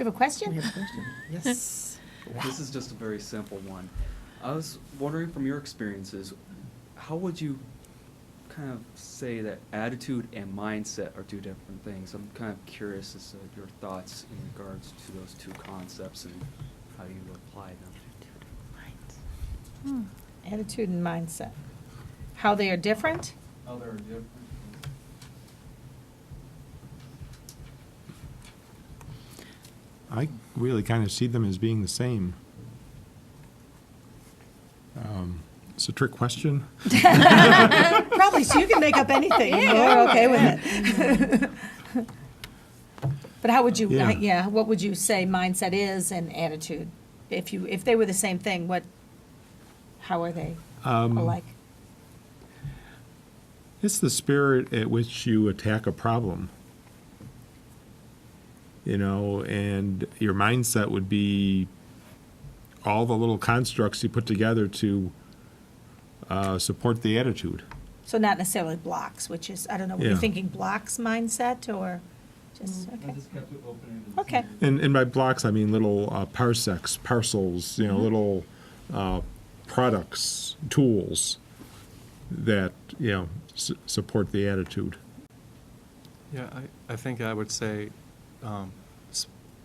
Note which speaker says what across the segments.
Speaker 1: We have a question?
Speaker 2: We have a question. Yes.
Speaker 3: This is just a very simple one. I was wondering from your experiences, how would you kind of say that attitude and mindset are two different things? I'm kind of curious as to your thoughts in regards to those two concepts and how you apply them.
Speaker 1: Attitude and mindset. How they are different?
Speaker 3: How they're different.
Speaker 4: I really kind of see them as being the same. It's a trick question.
Speaker 1: Probably, so you can make up anything. We're okay with it. But how would you,
Speaker 4: Yeah.
Speaker 1: what would you say mindset is and attitude? If they were the same thing, how are they alike?
Speaker 4: It's the spirit at which you attack a problem. You know, and your mindset would be all the little constructs you put together to support the attitude.
Speaker 1: So not necessarily blocks, which is, I don't know, were you
Speaker 4: Yeah.
Speaker 1: thinking blocks mindset or just,
Speaker 3: I
Speaker 1: okay.
Speaker 3: just kept it open.
Speaker 1: Okay.
Speaker 4: And by blocks, I mean little parsecs, parcels, you know, little products, tools that, you know, support the attitude.
Speaker 5: Yeah, I think I would say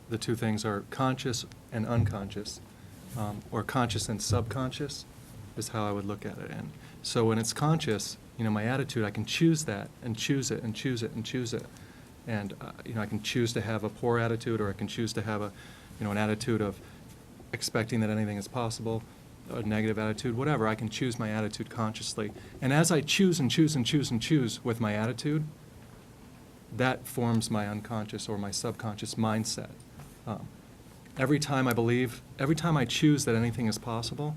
Speaker 5: the two things are conscious and unconscious, or conscious and subconscious is how I would look at it. And so when it's conscious, you know, my attitude, I can choose that and choose it and choose it and choose it. And, you know, I can choose to have a poor attitude, or I can choose to have an attitude of expecting that anything is possible, a negative attitude, whatever. I can choose my attitude consciously. And as I choose and choose and choose and choose with my attitude, that forms my unconscious or my subconscious mindset. Every time I choose that anything is possible,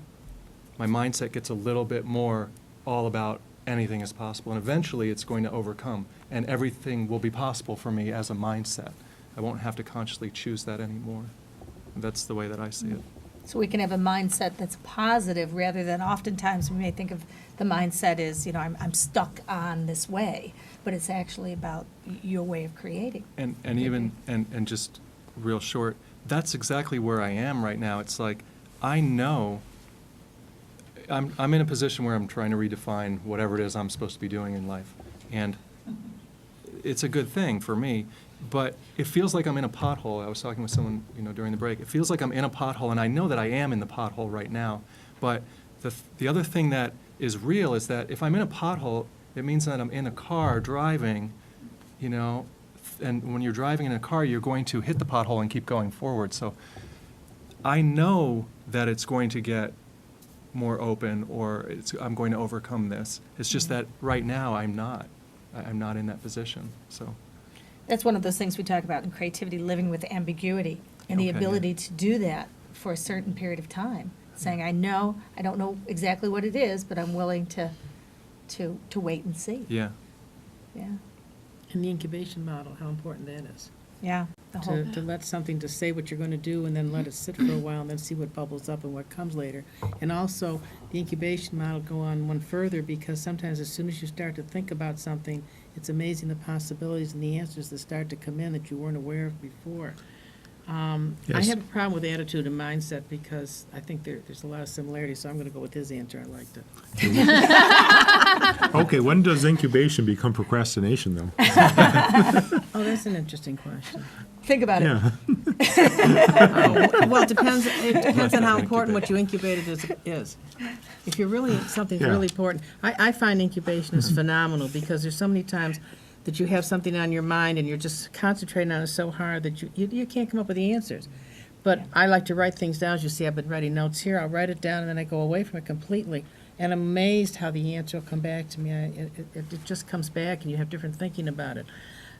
Speaker 5: my mindset gets a little bit more all about anything is possible. And eventually it's going to overcome. And everything will be possible for me as a mindset. I won't have to consciously choose that anymore. That's the way that I see it.
Speaker 1: So we can have a mindset that's positive rather than oftentimes we may think of the mindset as, you know, I'm stuck on this way, but it's actually about your way of creating.
Speaker 5: And even, and just real short, that's exactly where I am right now. It's like, I know I'm in a position where I'm trying to redefine whatever it is I'm supposed to be doing in life. And it's a good thing for me, but it feels like I'm in a pothole. I was talking with someone, you know, during the break. It feels like I'm in a pothole, and I know that I am in the pothole right now. But the other thing that is real is that if I'm in a pothole, it means that I'm in a car driving, you know, and when you're driving in a car, you're going to hit the pothole and keep going forward. So I know that it's going to get more open, or I'm going to overcome this. It's just that right now I'm not in that position. So
Speaker 1: That's one of those things we talk about in creativity, living with ambiguity and the
Speaker 5: Okay,
Speaker 1: ability
Speaker 5: yeah.
Speaker 1: to do that for a certain period of time. Saying, I don't know exactly what it is, but I'm willing to wait and see.
Speaker 5: yeah.
Speaker 1: Yeah,
Speaker 2: And the incubation model, how important that is.
Speaker 1: yeah. The whole,
Speaker 2: To let something, to say what you're going to do and then let it sit for a while and then see what bubbles up and what comes later. And also, the incubation model go on one further, because sometimes as soon as you start to think about something, it's amazing the possibilities and the answers that start to come in that you weren't aware of before. I
Speaker 4: Yes.
Speaker 2: have a problem with attitude and mindset because I think there's a lot of similarities, so I'm going to go with his answer. I liked it.
Speaker 4: Okay, when does incubation become procrastination, though?
Speaker 2: Oh, that's an interesting question.
Speaker 1: think about it.
Speaker 4: Yeah.
Speaker 2: Well, it depends on how important what you incubated is. If you're really, something's
Speaker 4: Yeah.
Speaker 2: really important. I find incubation is phenomenal, because there's so many times that you have something on your mind and you're just concentrating on it so hard that you can't come up with the answers. But I like to write things down. As you see, I've been writing notes here. I'll write it down and then I go away from it completely. And I'm amazed how the answer will come back to me. It just comes back and you have different thinking about it.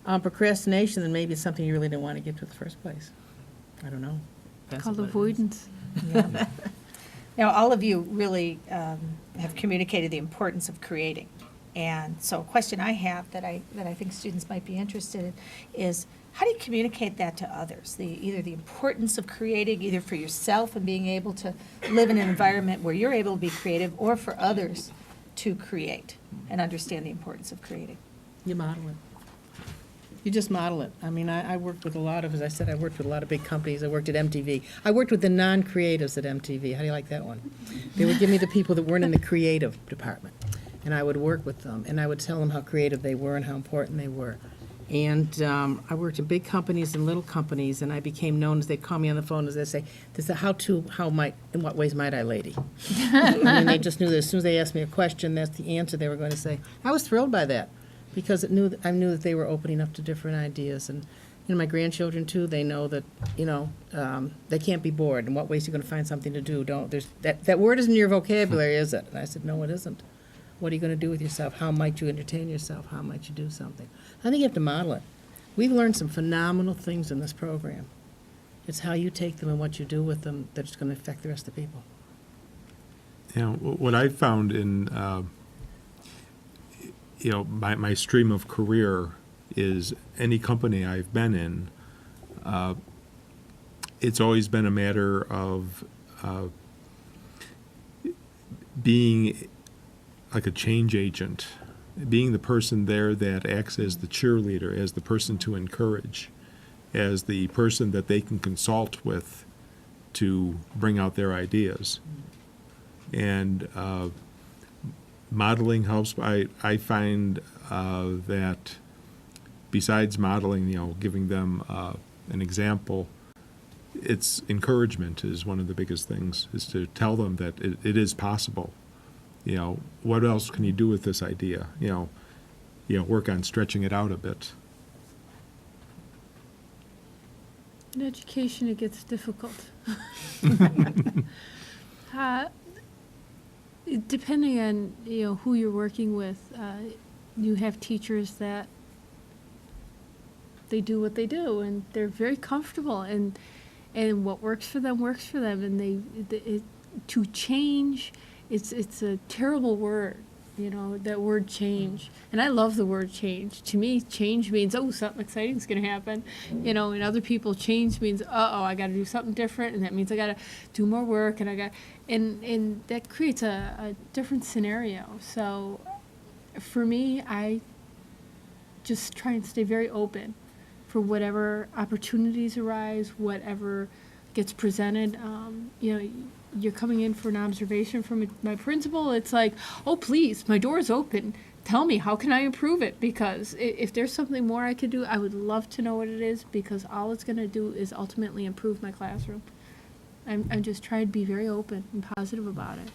Speaker 2: Procrastination, then maybe it's something you really didn't want to get to in the first place. I don't know. That's
Speaker 6: Called
Speaker 2: what it is.
Speaker 6: avoidance.
Speaker 1: Yeah. Now, all of you really have communicated the importance of creating. And so a question I have that I think students might be interested in is, how do you communicate that to others? Either the importance of creating, either for yourself and being able to live in an environment where you're able to be creative, or for others to create and understand the importance of creating.
Speaker 2: You model it. You just model it. I mean, I worked with a lot of, as I said, I worked with a lot of big companies. I worked at MTV. I worked with the non-creatives at MTV. How do you like that one? They would give me the people that weren't in the creative department, and I would work with them, and I would tell them how creative they were and how important they were. And I worked in big companies and little companies, and I became known as, they'd call me on the phone, as they say, this is in what ways might I, lady? I mean, they just knew that as soon as they asked me a question, that's the answer they were going to say. I was thrilled by that, because I knew that they were opening up to different ideas. And, my grandchildren, too, they know that, they can't be bored. In what ways are you going to find something to do? That word isn't in your vocabulary, is it? And I said, no, it isn't. What are you going to do with yourself? How might you entertain yourself? How might you do something? I think you have to model it. We've learned some phenomenal things in this program. It's how you take them and what you do with them that's going to affect the rest of the people.
Speaker 4: What I found in, my stream of career is any company I've been in, it's always been a matter of being like a change agent, being the person there that acts as the cheerleader, as the person to encourage, as the person that they can consult with to bring out their ideas. And modeling helps. I find that besides modeling, giving them an example, it's encouragement is one of the biggest things, is to tell them that it is possible. What else can you do with this idea? Work on stretching it out a bit.
Speaker 6: In education, it gets difficult. Depending on who you're working with, you have teachers that they do what they do, and they're very comfortable, and what works for them, and to change. It's a terrible word, that word change. And I love the word change. To me, change means, something exciting's going to happen. And other people, change means, I got to do something different, and that means I got to do more work, and that creates a different scenario. So for me, I just try and stay very open for whatever opportunities arise, whatever gets presented. You're coming in for an observation from my principal, it's like, oh, please, my door is open. Tell me, how can I improve it? Because if there's something more I could do, I would love to know what it is, because all it's going to do is ultimately improve my classroom. I'm just trying to be very open and positive about it.